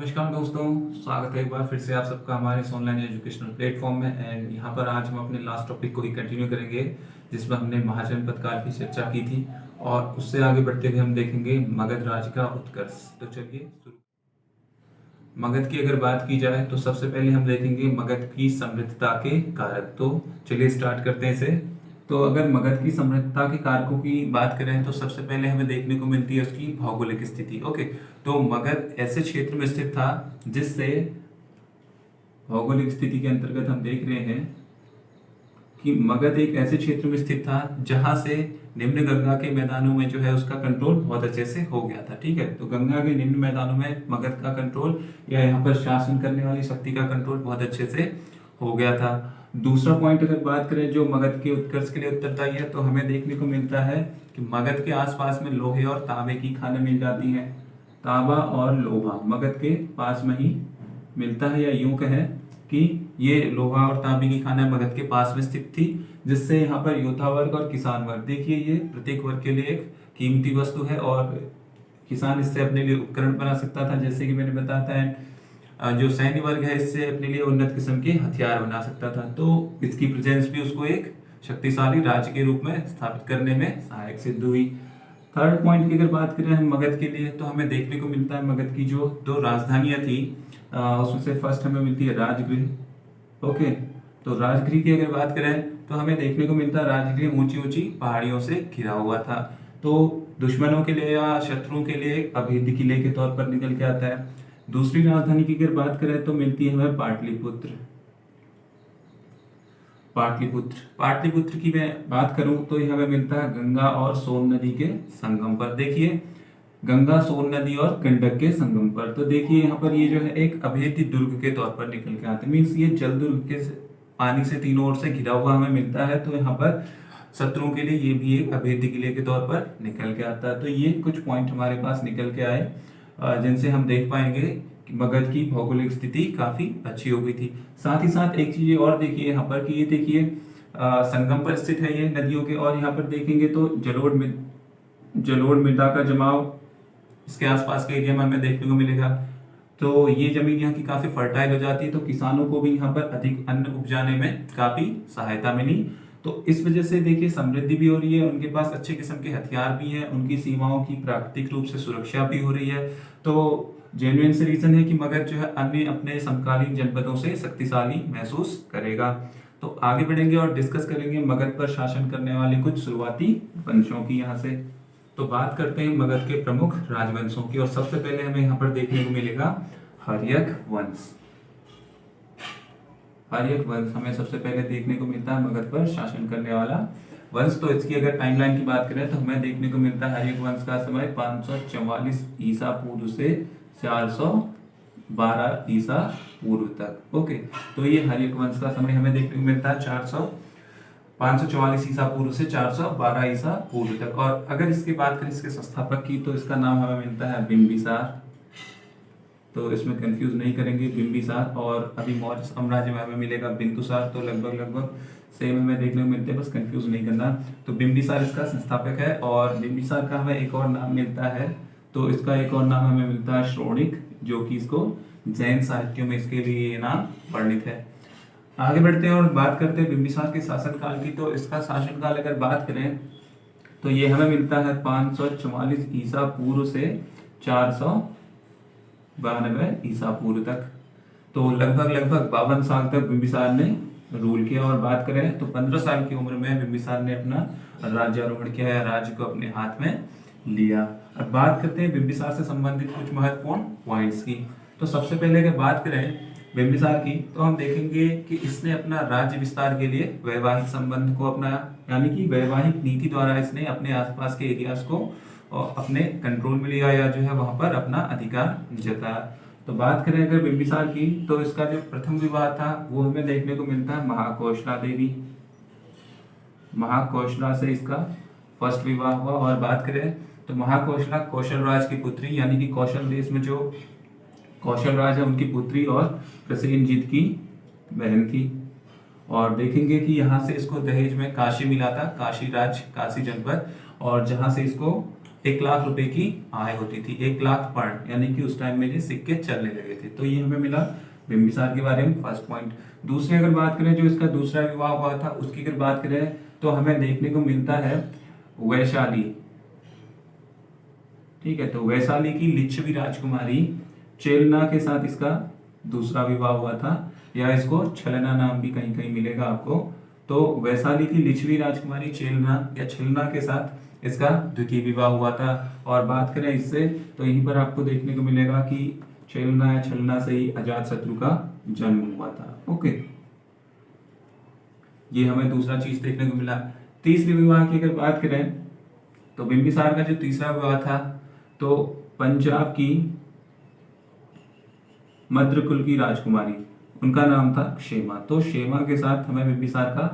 नमस्कार दोस्तों, स्वागत है एक बार फिर से आप सबका हमारे इस ऑनलाइन एजुकेशनल प्लेटफॉर्म में। एंड यहाँ पर आज हम अपने लास्ट टॉपिक को ही कंटिन्यू करेंगे जिसमें हमने महाजनपद काल की चर्चा की थी और उससे आगे बढ़ते हुए हम देखेंगे मगध राज्य का उत्कर्ष। तो चलिए शुरू। मगध की अगर बात की जाए तो सबसे पहले हम देखेंगे मगध की समृद्धता के कारक। तो चलिए स्टार्ट करते हैं इसे। तो अगर मगध की समृद्धता के कारकों की बात करें तो सबसे पहले हमें देखने को मिलती है उसकी भौगोलिक स्थिति। ओके, तो मगध ऐसे क्षेत्र में स्थित था जिससे भौगोलिक स्थिति के अंतर्गत हम देख रहे हैं कि मगध एक ऐसे क्षेत्र में स्थित था जहां से निम्न गंगा के मैदानों में जो है उसका कंट्रोल बहुत अच्छे से हो गया था। ठीक है, तो गंगा के निम्न मैदानों में मगध का कंट्रोल या यहाँ पर शासन करने वाली शक्ति का कंट्रोल बहुत अच्छे से हो गया था। दूसरा पॉइंट अगर बात करें जो मगध के उत्कर्ष के लिए उत्तरदायी है, तो हमें देखने को मिलता है कि मगध के आसपास में लोहे और तांबे की खानें मिल जाती हैं। तांबा और लोहा मगध के पास में ही मिलता है, या यूं कहें कि ये लोहा और तांबे की खानें मगध के पास में स्थित थी, जिससे यहाँ पर योद्धा वर्ग और किसान वर्ग, देखिए ये प्रत्येक वर्ग के लिए एक कीमती वस्तु है और किसान इससे अपने लिए उपकरण बना सकता था। जैसे कि मैंने बताया है, जो सैन्य वर्ग है इससे अपने लिए उन्नत किस्म के हथियार बना सकता था। तो इसकी प्रेजेंस भी उसको एक शक्तिशाली राज्य के रूप में स्थापित करने में सहायक सिद्ध हुई। थर्ड पॉइंट की अगर बात करें हम मगध के लिए, तो हमें देखने को मिलता है मगध की जो दो राजधानियां थी उसमें से फर्स्ट हमें मिलती है राजगृह। ओके, तो राजगृह की अगर बात करें तो हमें देखने को मिलता है राजगृह ऊंची ऊंची पहाड़ियों से घिरा हुआ था। तो दुश्मनों के लिए या शत्रुओं के लिए एक अभेद्य किले के तौर पर निकल के आता है। दूसरी राजधानी की अगर बात करें तो मिलती है हमें पाटलिपुत्र। पाटलिपुत्र की मैं बात करूं तो यह हमें मिलता है गंगा और सोन नदी के संगम पर। देखिए, गंगा सोन नदी और गंडक के संगम पर। तो देखिए यहाँ पर ये जो है एक अभेद्य दुर्ग के तौर पर निकल के आते हैं। मीन्स ये जल दुर्ग के पानी से तीनों ओर से घिरा हुआ हमें मिलता है। तो यहाँ पर शत्रुओं के लिए ये भी एक अभेद्य किले के तौर पर निकल के आता है। तो ये कुछ पॉइंट हमारे पास निकल के आए जिनसे हम देख पाएंगे कि मगध की भौगोलिक स्थिति काफी अच्छी हो गई थी। साथ ही साथ एक चीज और देखिए यहाँ पर कि ये देखिए संगम पर स्थित है ये नदियों के, और यहाँ पर देखेंगे तो जलोढ़ मृदा का जमाव इसके आसपास के एरिया में हमें देखने को मिलेगा। तो ये जमीन यहाँ की काफी फर्टाइल हो जाती है, तो किसानों को भी यहाँ पर अधिक अन्न उपजाने में काफी सहायता मिली। तो इस वजह से देखिए समृद्धि भी हो रही है, उनके पास अच्छे किस्म के हथियार भी हैं, उनकी सीमाओं की प्राकृतिक रूप से सुरक्षा भी हो रही है। तो जेन्युइन से रीजन है कि मगध जो है अन्य अपने समकालीन जनपदों से शक्तिशाली महसूस करेगा। तो आगे बढ़ेंगे और डिस्कस करेंगे मगध पर शासन करने वाले कुछ शुरुआती वंशों की यहाँ से। तो बात करते हैं मगध के प्रमुख राजवंशों की, और सबसे पहले हमें यहाँ पर देखने को मिलेगा हर्यक वंश। हर्यक वंश हमें सबसे पहले देखने को मिलता है मगध पर शासन करने वाला वंश। तो इसकी अगर टाइमलाइन की बात करें तो हमें देखने को मिलता है हर्यक वंश का समय 544 ईसा पूर्व से 412 ईसा पूर्व तक। ओके, तो ये हर्यक वंश का समय हमें देखने को मिलता है 544 ईसा पूर्व से 412 ईसा पूर्व तक। और अगर इसकी बात करें इसके संस्थापक की, तो इसका नाम हमें मिलता है बिंबिसार। तो इसमें कंफ्यूज नहीं करेंगे, बिंबिसार। और अभी मौर्य साम्राज्य में हमें मिलेगा बिंदुसार। तो लगभग सेम हमें देखने को मिलते हैं, बस कंफ्यूज नहीं करना। तो बिंबिसार इसका संस्थापक है, और बिंबिसार का हमें एक और नाम मिलता है, तो इसका एक और नाम हमें मिलता है श्रोणिक, जो कि इसको जैन साहित्यों में इसके लिए ये नाम वर्णित है। आगे बढ़ते हैं और बात करते हैं बिंबिसार के शासनकाल की। तो इसका शासनकाल अगर बात करें तो ये हमें मिलता है 544 ईसा पूर्व से 492 ईसा पूर्व तक। तो लगभग 52 साल तक बिंबिसार ने रूल किया। और बात करें तो 15 साल की उम्र में बिंबिसार ने अपना राज्यारोहण किया, या राज्य को अपने हाथ में लिया। अब बात करते हैं बिंबिसार से संबंधित कुछ महत्वपूर्ण पॉइंट्स की। तो सबसे पहले अगर बात करें बिंबिसार की, तो हम देखेंगे कि इसने अपना राज्य विस्तार के लिए वैवाहिक संबंध को अपनाया, यानी कि वैवाहिक नीति द्वारा इसने अपने आसपास के एरियाज को अपने कंट्रोल में लिया, या जो है वहां पर अपना अधिकार जताया। तो बात करें अगर बिंबिसार की, तो इसका जो प्रथम विवाह था वो हमें देखने को मिलता है महाकौशला देवी। महाकौशला से इसका फर्स्ट विवाह हुआ। और बात करें तो महाकौशला कौशल राज की पुत्री, यानी कि कौशल देश में जो कौशल राज है उनकी पुत्री और प्रसेनजीत की बहन थी। और देखेंगे कि यहाँ से इसको दहेज में काशी मिला था, काशी राज्य, काशी जनपद, और जहाँ से इसको 1 लाख रुपए की आय होती थी, 1 लाख पर्ण, यानी कि उस टाइम में ये सिक्के चलने लगे थे। तो ये हमें मिला बिंबिसार के बारे में फर्स्ट पॉइंट। दूसरे अगर बात करें जो इसका दूसरा विवाह हुआ था उसकी अगर बात करें तो हमें देखने को मिलता है वैशाली। ठीक है, तो वैशाली की लिच्छवी राजकुमारी चेलना के साथ इसका दूसरा विवाह हुआ था, या इसको छलना नाम भी कहीं कहीं मिलेगा आपको। तो वैशाली की लिच्छवी राजकुमारी चेलना या छलना के साथ इसका द्वितीय विवाह हुआ था। और बात करें इससे तो यहीं पर आपको देखने को मिलेगा कि चेलना या छलना से ही अजातशत्रु का जन्म हुआ था। ओके, ये हमें दूसरा चीज देखने को मिला। तीसरे विवाह की अगर बात करें तो बिंबिसार का जो तीसरा विवाह था तो पंजाब की मद्र कुल की राजकुमारी, उनका नाम था क्षेमा। तो क्षेमा के साथ हमें बिंबिसार का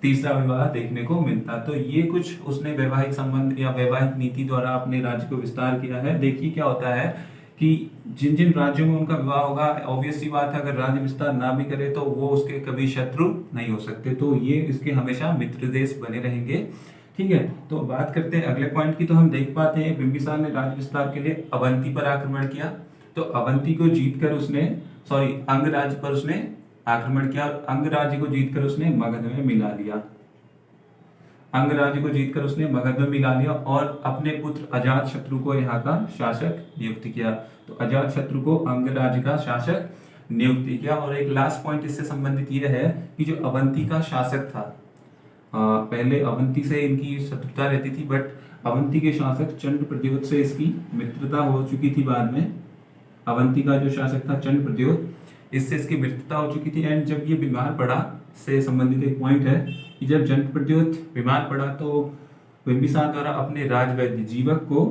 तीसरा विवाह देखने को मिलता। तो ये कुछ उसने वैवाहिक संबंध या वैवाहिक नीति द्वारा अपने राज्य को विस्तार किया है। देखिए क्या होता है कि जिन जिन राज्यों में उनका विवाह होगा, ऑब्वियस सी बात है अगर राज्य विस्तार ना भी करे तो वो उसके कभी शत्रु नहीं हो सकते, तो ये इसके हमेशा मित्र देश बने रहेंगे। ठीक है, तो बात करते हैं अगले पॉइंट की। तो हम देख पाते हैं बिंबिसार ने राज्य विस्तार के लिए अवंती पर आक्रमण किया। तो अवंती को जीतकर उसने अंग राज्य पर उसने आक्रमण किया, और अंग राज्य को जीतकर उसने मगध में मिला लिया। अंग राज्य को जीतकर उसने मगध में मिला लिया और अपने पुत्र अजातशत्रु को यहाँ का शासक नियुक्त किया। तो अजातशत्रु को अंग राज्य का शासक नियुक्त किया। और एक लास्ट पॉइंट इससे संबंधित यह है कि जो अवंती का शासक था, पहले अवंती से इनकी शत्रुता रहती थी, बट अवंती के शासक चंड प्रद्योत से इसकी मित्रता हो चुकी थी। बाद में अवंती का जो शासक था चंड प्रद्योत, इससे इसकी मित्रता हो चुकी थी। एंड जब ये बीमार पड़ा से संबंधित एक पॉइंट है कि जब चंड प्रद्योत बीमार पड़ा तो बिंबिसार द्वारा अपने राजवैद्य जीवक को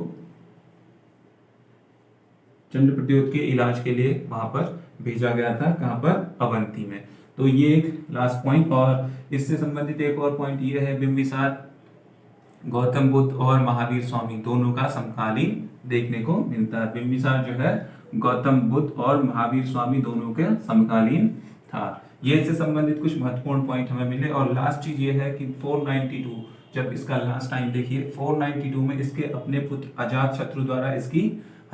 चंड प्रद्योत के इलाज के लिए वहां पर भेजा गया था। कहां पर? अवंती में। तो ये एक लास्ट पॉइंट। और इससे संबंधित एक और पॉइंट ये है, बिंबिसार गौतम बुद्ध और महावीर स्वामी दोनों का समकालीन देखने को मिलता है। बिंबिसार जो है गौतम बुद्ध और महावीर स्वामी दोनों के समकालीन था। ये इससे संबंधित कुछ महत्वपूर्ण पॉइंट हमें मिले। और लास्ट चीज ये है कि 492 जब इसका लास्ट टाइम देखिए 492 में इसके अपने पुत्र अजातशत्रु द्वारा इसकी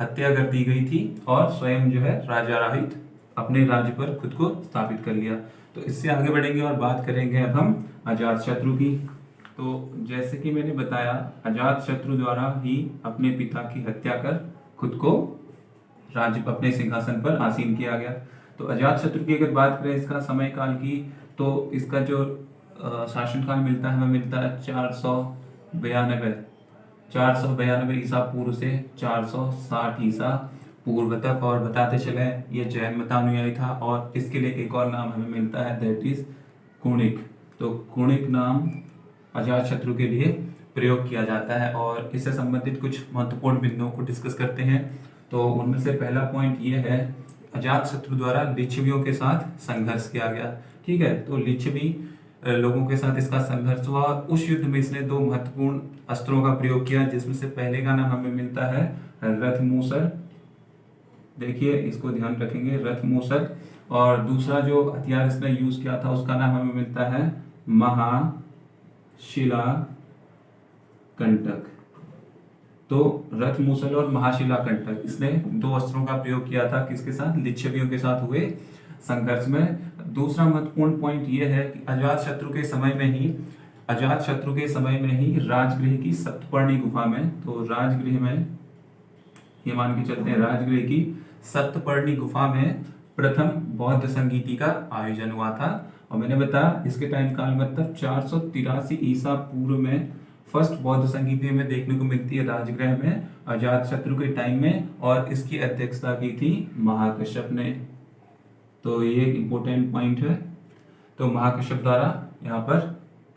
हत्या कर दी गई थी और स्वयं जो है राजा राहित अपने राज्य पर खुद को स्थापित कर लिया। तो इससे आगे बढ़ेंगे और बात करेंगे अब हम अजातशत्रु की। तो जैसे कि मैंने बताया, अजातशत्रु द्वारा ही अपने पिता की हत्या कर खुद को राज्य अपने सिंहासन पर आसीन किया गया। तो अजातशत्रु की अगर बात करें इसका समय काल की, तो इसका जो शासनकाल मिलता है हमें मिलता है 492 ईसा पूर्व से 460 ईसा पूर्व तक। और बताते चले ये जैन मतानुयायी था। और इसके लिए एक और नाम हमें मिलता है, दैट इज कुणिक। तो कुणिक नाम अजातशत्रु के लिए प्रयोग किया जाता है। और इससे संबंधित कुछ महत्वपूर्ण बिंदुओं को डिस्कस करते हैं। तो उनमें से पहला पॉइंट ये है, अजातशत्रु द्वारा लिच्छवियों के साथ संघर्ष किया गया। ठीक है, तो लिच्छवी लोगों के साथ इसका संघर्ष हुआ। उस युद्ध में इसने 2 महत्वपूर्ण अस्त्रों का प्रयोग किया, जिसमें से पहले का नाम हमें मिलता है रथमूसर। देखिए इसको ध्यान रखेंगे, रथमूसर। और दूसरा जो हथियार इसने यूज किया था उसका नाम हमें मिलता है महाशिला कंटक। तो रथमूसल और महाशिला कंटक, इसने 2 अस्त्रों का प्रयोग किया था। किसके साथ? लिच्छवियों के साथ हुए संघर्ष में। दूसरा महत्वपूर्ण पॉइंट यह है कि अजातशत्रु के समय में ही राजगृह की सप्तपर्णी गुफा में, तो राजगृह में ये मान के चलते हैं, राजगृह की सप्तपर्णी गुफा में प्रथम बौद्ध संगीति का आयोजन हुआ था। और मैंने बताया इसके टाइम काल मतलब 483 ईसा पूर्व में फर्स्ट बौद्ध संगीति में देखने को मिलती है राजगृह में अजातशत्रु के टाइम में। और इसकी अध्यक्षता की थी महाकश्यप ने। तो ये इंपॉर्टेंट पॉइंट है। तो महाकश्यप द्वारा यहाँ पर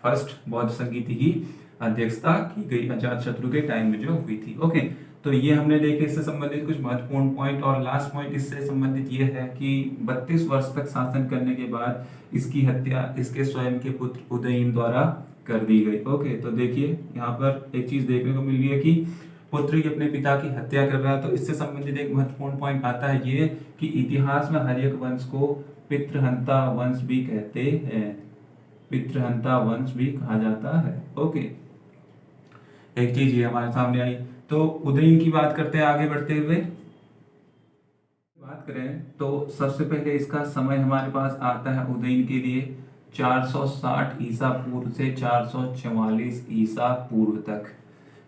फर्स्ट बौद्ध संगीति की अध्यक्षता की गई अजातशत्रु के टाइम में जो हुई थी। ओके, तो ये हमने देखे इससे संबंधित कुछ महत्वपूर्ण पॉइंट। और लास्ट पॉइंट इससे संबंधित ये है कि 32 वर्ष तक शासन करने के बाद इसकी हत्या इसके स्वयं के पुत्र उदयन द्वारा कर दी गई। ओके, तो देखिए यहाँ पर एक चीज देखने को मिल रही है कि पुत्र ही अपने पिता की हत्या कर रहा है। तो इससे संबंधित एक महत्वपूर्ण पॉइंट आता है ये कि इतिहास में हर एक वंश को पितृहंता वंश भी कहते हैं, पितृहंता वंश भी कहा जाता है। ओके, एक चीज ये हमारे सामने आई तो उदयन की बात करते हैं आगे बढ़ते हुए। बात करें तो सबसे पहले इसका समय हमारे पास आता है उदयन के लिए 460 ईसा पूर्व से 444 ईसा पूर्व तक,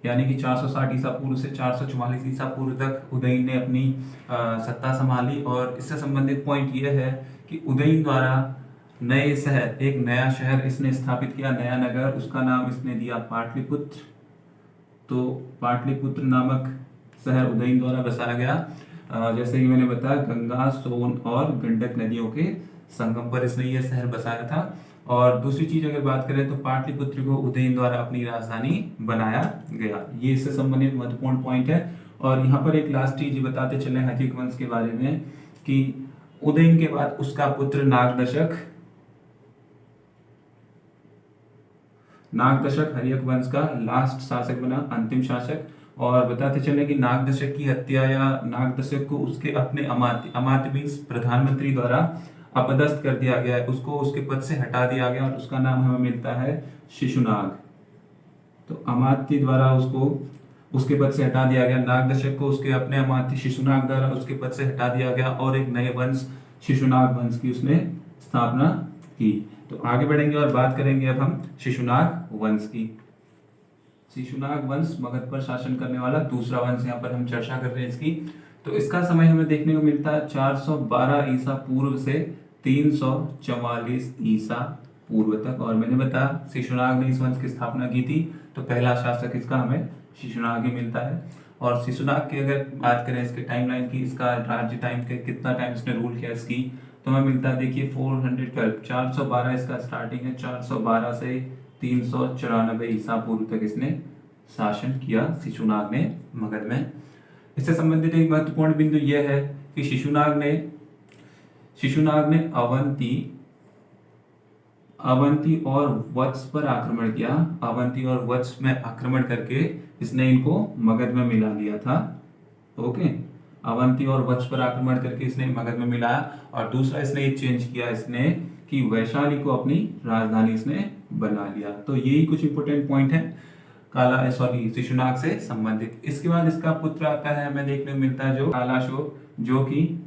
यानी कि 460 ईसा पूर्व से 444 ईसा पूर्व तक उदयन ने अपनी सत्ता संभाली। और इससे संबंधित पॉइंट यह है कि उदयन द्वारा नए शहर, एक नया शहर इसने स्थापित किया, नया नगर, उसका नाम इसने दिया पाटलिपुत्र। तो पाटलिपुत्र नामक शहर उदयन द्वारा बसाया गया। जैसे कि मैंने बताया, गंगा, सोन और गंडक नदियों के संगम पर इसने यह शहर बसाया था। और दूसरी चीज अगर बात करें तो पाटलिपुत्र को उदयन द्वारा अपनी राजधानी बनाया गया। ये इससे संबंधित महत्वपूर्ण पॉइंट है। और यहाँ पर एक लास्ट चीज बताते चले हर्यक वंश के बारे में कि उदयन के बाद उसका पुत्र नागदशक हर्यक वंश का लास्ट शासक बना, अंतिम शासक। और बताते चले कि नागदशक की हत्या या नागदशक को उसके अपने अमात्य मीन्स प्रधानमंत्री द्वारा अपदस्थ कर दिया गया है, उसको उसके पद से हटा दिया गया और उसका नाम हमें मिलता है शिशुनाग। तो अमात्य द्वारा उसको उसके पद से हटा दिया गया, नागदशक को उसके अपने अमात्य शिशुनाग द्वारा उसके पद से हटा दिया गया और एक नए वंश शिशुनाग वंश की उसने स्थापना की। तो आगे बढ़ेंगे और बात करेंगे अब हम शिशुनाग वंश की। शिशुनाग वंश मगध पर शासन करने वाला दूसरा वंश, यहाँ पर हम चर्चा कर रहे हैं इसकी। तो इसका समय हमें देखने को मिलता है 412 ईसा पूर्व से 344 ईसा पूर्व तक। और मैंने बताया शिशुनाग ने इस वंश की स्थापना की थी, तो पहला शासक इसका हमें शिशुनाग ही मिलता है। और शिशुनाग की अगर बात करें इसके टाइमलाइन की, इसका राज्य टाइम के कितना टाइम इसने रूल किया इसकी, तो हमें मिलता है देखिए 412, 412 इसका स्टार्टिंग है, 412 से 394 ईसा पूर्व तक इसने शासन किया शिशुनाग ने मगध में। इससे संबंधित एक महत्वपूर्ण बिंदु यह है कि शिशुनाग ने अवंती और वत्स पर आक्रमण किया। अवंती और वत्स में आक्रमण करके इसने इनको मगध में मिला लिया था। ओके, अवंती और वत्स पर आक्रमण करके इसने मगध में मिलाया। और दूसरा इसने एक चेंज किया इसने कि वैशाली को अपनी राजधानी इसने बना लिया। तो यही कुछ इंपोर्टेंट पॉइंट है शिशुनाग से संबंधित। इसके बाद इसका पुत्र आता है, हमें देखने को मिलता है जो कालाशोक, जो कि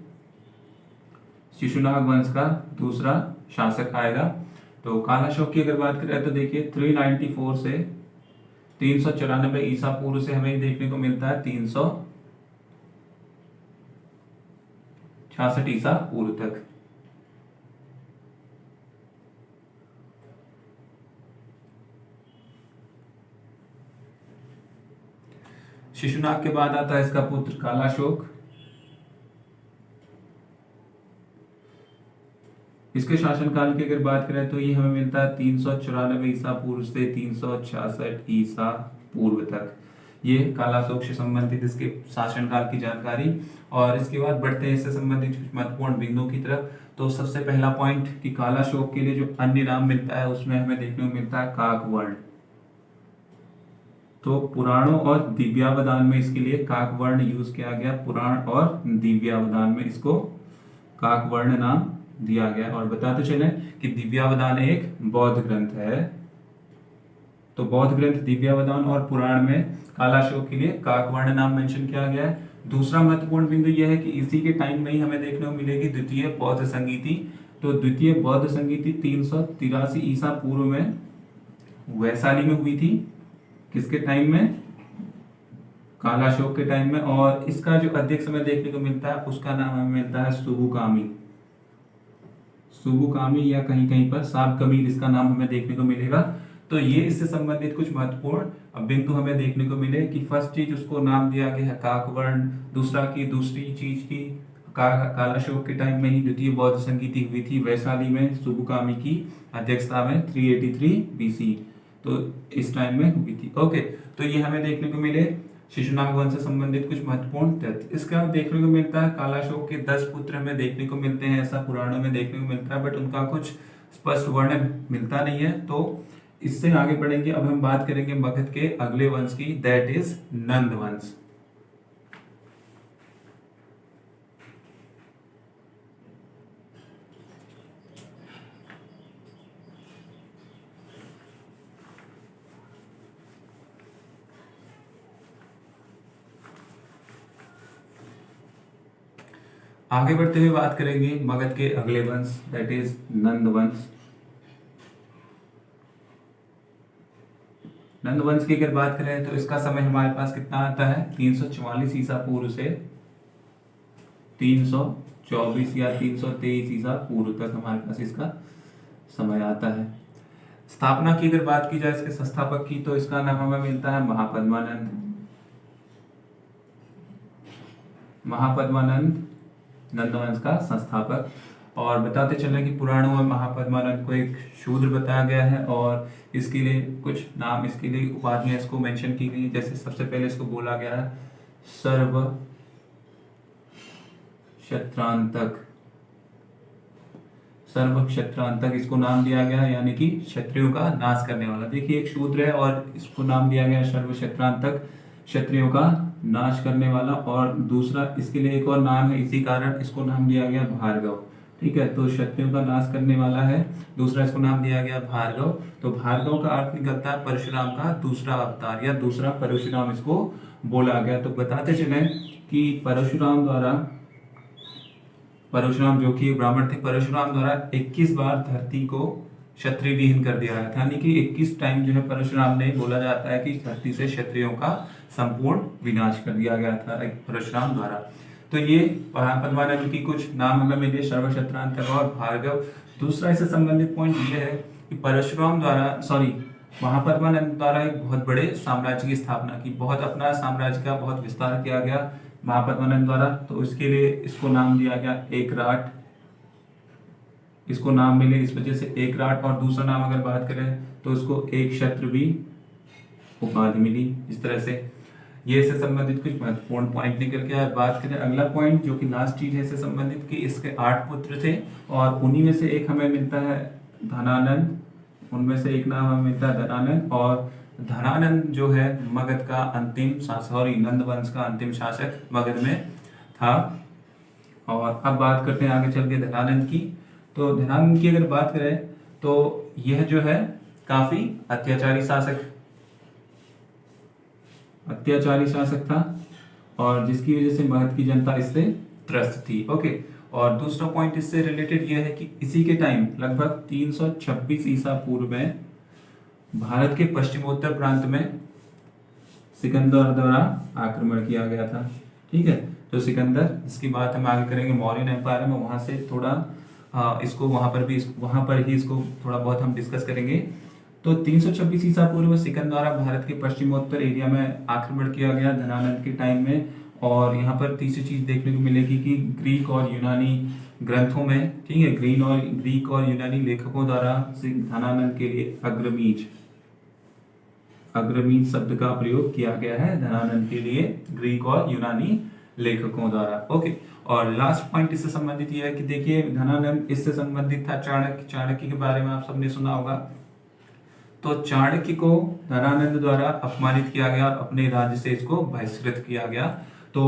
शिशुनाग वंश का दूसरा शासक आएगा। तो कालाशोक की अगर बात करें तो देखिए 394 से 394 ईसा पूर्व से हमें देखने को मिलता है 366 ईसा पूर्व तक। शिशुनाग के बाद आता है इसका पुत्र कालाशोक। इसके शासनकाल की अगर बात करें तो ये हमें मिलता है 394 ईसा पूर्व से 366 ईसा पूर्व तक। ये कालाशोक से संबंधित इसके शासनकाल की जानकारी। और इसके बाद बढ़ते हैं इससे संबंधित कुछ महत्वपूर्ण बिंदुओं की तरफ। तो सबसे पहला पॉइंट कि कालाशोक के लिए जो अन्य नाम मिलता है उसमें हमें देखने को मिलता है काकवर्ण। तो पुराणों और दिव्यावदान में इसके लिए काकवर्ण यूज किया गया। पुराण और दिव्यावदान में इसको काकवर्ण नाम दिया गया। और बताते चले कि दिव्यावदान एक बौद्ध ग्रंथ है। तो बौद्ध ग्रंथ दिव्यावदान और पुराण में कालाशोक के लिए काकवर्ण नाम मेंशन किया गया है। दूसरा महत्वपूर्ण बिंदु यह है कि इसी के टाइम में ही हमें देखने को मिलेगी द्वितीय बौद्ध संगीति। तो द्वितीय बौद्ध संगीति 383 ईसा पूर्व में वैशाली में हुई थी। किसके टाइम में? कालाशोक के टाइम में। और इसका जो अध्यक्ष हमें देखने को मिलता है उसका नाम हमें मिलता है सुबुकामी या कहीं कहीं पर साब कमील इसका नाम हमें देखने को मिलेगा। तो ये इससे संबंधित कुछ महत्वपूर्ण बिंदु हमें देखने को मिले कि फर्स्ट चीज उसको नाम दिया गया है काकवर्ण। दूसरी चीज की कालाशोक के टाइम में ही द्वितीय बौद्ध संगीति हुई थी वैशाली में, सुबुकामी की अध्यक्षता में 383 BC। तो इस टाइम में हुई थी। ओके, तो ये हमें देखने को मिले शिशुनाग वंश से संबंधित कुछ महत्वपूर्ण तथ्य। इसके बाद देखने को मिलता है कालाशोक के 10 पुत्र हमें देखने को मिलते हैं, ऐसा पुराणों में देखने को मिलता है, बट उनका कुछ स्पष्ट वर्णन मिलता नहीं है। तो इससे आगे बढ़ेंगे। अब हम बात करेंगे मगध के अगले वंश की, दैट इज नंद वंश। आगे बढ़ते हुए बात करेंगे मगध के अगले वंश, दैट इज नंद वंश। नंद वंश की अगर बात करें तो इसका समय हमारे पास कितना आता है, 344 ईसा पूर्व से 324 या 323 ईसा पूर्व तक हमारे पास इसका समय आता है। स्थापना की अगर बात की जाए इसके संस्थापक की, तो इसका नाम हमें मिलता है महापद्मानंद। महापद्मानंद नंदवंश का संस्थापक। और बताते चलें कि पुराणों में महापद्मानंद को एक शूद्र बताया गया है और इसके लिए कुछ नाम, इसके लिए उपाधियां इसको मेंशन की गई। जैसे सबसे पहले इसको बोला गया है सर्व क्षत्रांतक। सर्व क्षत्रांतक इसको नाम दिया गया है, यानी कि क्षत्रियों का नाश करने वाला। देखिए एक शूद्र है और इसको नाम दिया गया सर्व क्षत्रांतक, क्षत्रियों का नाश करने वाला। और दूसरा इसके लिए एक और नाम है, इसी कारण इसको नाम दिया गया भार्गव। ठीक है, तो क्षत्रियों का नाश करने वाला है, दूसरा इसको नाम दिया गया भार्गव। तो भार्गव का अर्थ निकलता है परशुराम का दूसरा अवतार या दूसरा परशुराम इसको बोला गया। तो बताते चले कि परशुराम जो कि ब्राह्मण थे, परशुराम द्वारा 21 बार धरती को क्षत्रिय विहीन कर दिया गया था, यानी कि 21 टाइम जो है परशुराम ने, बोला जाता है कि धरती से क्षत्रियों का संपूर्ण विनाश कर दिया गया था परशुराम द्वारा। तो ये पद्मानंद की कुछ नाम हमें मिले, सर्व क्षत्रांतक और भार्गव। दूसरा इससे संबंधित पॉइंट ये है कि परशुराम द्वारा महापद्मानंद द्वारा एक बहुत बड़े साम्राज्य की स्थापना की, बहुत अपना साम्राज्य का बहुत विस्तार किया गया महापद्मानंद द्वारा। तो इसके लिए इसको नाम दिया गया एकराट, इसको नाम मिले इस वजह से एकराट। और दूसरा नाम अगर बात करें तो इसको एक क्षत्र भी उपाधि मिली। इस तरह से ये इससे संबंधित कुछ महत्वपूर्ण पॉइंट निकल के आए। बात करें अगला पॉइंट जो कि लास्ट चीज है इससे संबंधित, कि इसके 8 पुत्र थे और उन्हीं में से एक हमें मिलता है धनानंद। उनमें से एक नाम हमें मिलता है धनानंद। और धनानंद जो है मगध का अंतिम शासक, नंद वंश का अंतिम शासक मगध में था। और अब बात करते हैं आगे चल के धनानंद की। तो धनानंद की अगर बात करें तो यह जो है काफी अत्याचारी शासक था और जिसकी वजह से मगध की जनता इससे त्रस्त थी। ओके, और दूसरा पॉइंट इससे रिलेटेड यह है कि इसी के टाइम लगभग 326 ईसा पूर्व में भारत के पश्चिमोत्तर प्रांत में सिकंदर द्वारा आक्रमण किया गया था। ठीक है, तो सिकंदर, इसकी बात हम आगे करेंगे मौर्यन एम्पायर में, वहां से थोड़ा इसको वहां पर ही इसको थोड़ा बहुत हम डिस्कस करेंगे। तो 326 ईसा पूर्व में सिकंदर द्वारा भारत के पश्चिमोत्तर एरिया में आक्रमण किया गया धनानंद के टाइम में। और यहाँ पर तीसरी चीज देखने को मिलेगी कि ग्रीक और यूनानी ग्रंथों में, ठीक है, ग्रीक और यूनानी लेखकों द्वारा धनानंद के लिए अग्रमीज शब्द का प्रयोग किया गया है धनानंद के लिए ग्रीक और यूनानी लेखकों द्वारा। ओके, और लास्ट पॉइंट इससे संबंधित यह है कि देखिए धनानंद इससे संबंधित था चाणक्य के बारे में आप सबने सुना होगा। तो चाणक्य को धनानंद द्वारा अपमानित किया गया और अपने राज्य से इसको बहिष्कृत किया गया। तो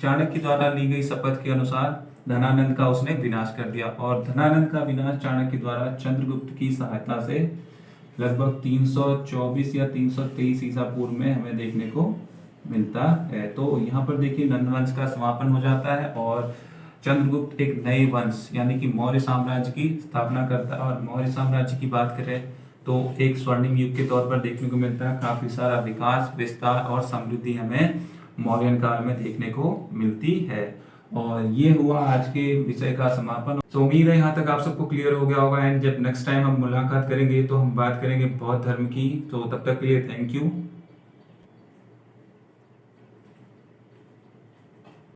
चाणक्य द्वारा ली गई शपथ के अनुसार धनानंद का उसने विनाश कर दिया। और धनानंद का विनाश चाणक्य द्वारा चंद्रगुप्त की सहायता से लगभग 324 या 323 ईसा पूर्व में हमें देखने को मिलता है। तो यहाँ पर देखिए नंद वंश का समापन हो जाता है और चंद्रगुप्त एक नए वंश यानी कि मौर्य साम्राज्य की स्थापना करता है। और मौर्य साम्राज्य की बात करें तो एक स्वर्णिम युग के तौर पर देखने को मिलता है। काफी सारा विकास, विस्तार और समृद्धि हमें मौर्यन काल में देखने को मिलती है। और ये हुआ आज के विषय का समापन। तो उम्मीद है यहाँ तक आप सबको क्लियर हो गया होगा। एंड जब नेक्स्ट टाइम हम मुलाकात करेंगे तो हम बात करेंगे बौद्ध धर्म की। तो तब तक के लिए थैंक यू।